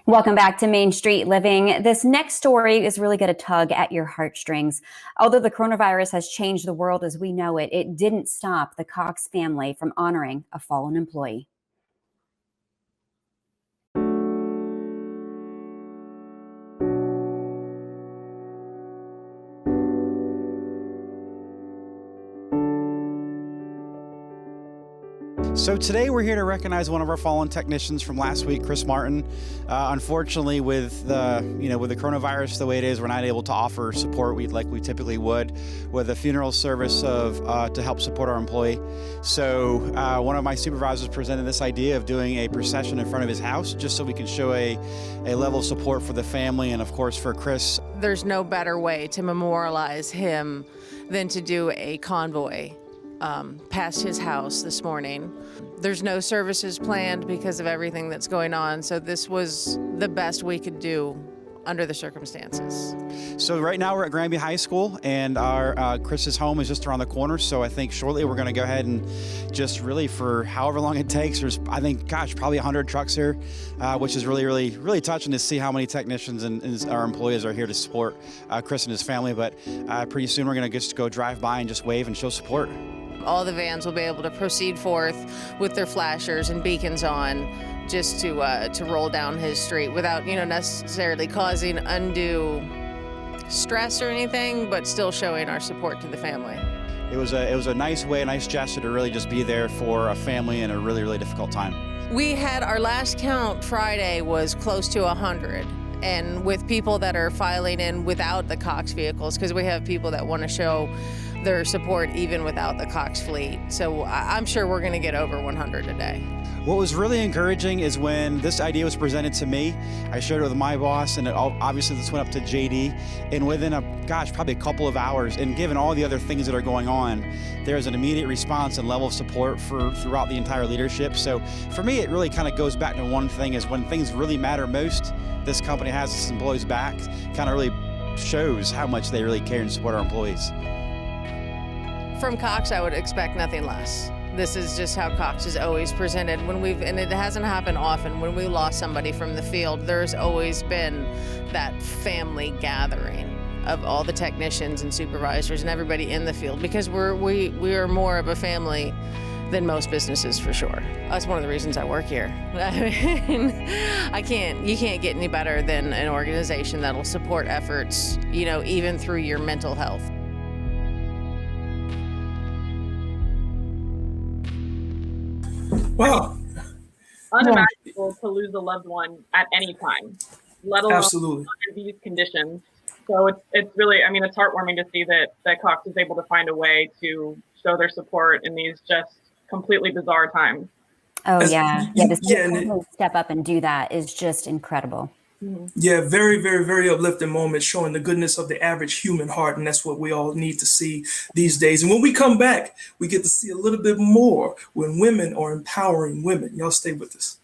Welcome back to Main Street Living. This next story is really going to tug at your heartstrings. Although the coronavirus has changed the world as we know it, it didn't stop the Cox family from honoring a fallen employee. So today we're here to recognize one of our fallen technicians from last week, Chris Martin. Unfortunately, with the coronavirus the way it is, we're not able to offer support like we typically would with a funeral service to help support our employee. So one of my supervisors presented this idea of doing a procession in front of his house, just so we can show a level of support for the family and, of course, for Chris. There's no better way to memorialize him than to do a convoy past his house this morning. There's no services planned because of everything that's going on, so this was the best we could do under the circumstances. So right now we're at Granby High School, and our Chris's home is just around the corner, so I think shortly we're going to go ahead and just really, for however long it takes, there's, I think, probably 100 trucks here, which is really touching to see how many technicians and our employees are here to support Chris and his family. But pretty soon we're going to just go drive by and just wave and show support. All the vans will be able to proceed forth with their flashers and beacons on, just to roll down his street without, necessarily causing undue stress or anything, but still showing our support to the family. It was a nice way, a nice gesture to really just be there for a family in a really difficult time. We had our last count Friday was close to 100. And with people that are filing in without the Cox vehicles, because we have people that want to show their support even without the Cox fleet. So I'm sure we're going to get over 100 today. What was really encouraging is when this idea was presented to me, I shared it with my boss, and obviously this went up to JD, and within probably a couple of hours, and given all the other things that are going on, there's an immediate response and level of support throughout the entire leadership. So for me, it really kind of goes back to one thing, is when things really matter most, this company has its employees' back. Kind of really shows how much they really care and support our employees. From Cox, I would expect nothing less. This is just how Cox is always presented. And it hasn't happened often, when we lost somebody from the field, there's always been that family gathering of all the technicians and supervisors and everybody in the field, because we are more of a family than most businesses, for sure. That's one of the reasons I work here. I mean, you can't get any better than an organization that'll support efforts, even through your mental health. Wow. Unimaginable to lose a loved one at any time, let alone Absolutely. under these conditions. So it's really, it's heartwarming to see that Cox is able to find a way to show their support in these just completely bizarre times. Oh, yeah. To step up and do that is just incredible. Yeah, very, very, very uplifting moment, showing the goodness of the average human heart. And that's what we all need to see these days. And when we come back, we get to see a little bit more when women are empowering women. Y'all stay with us.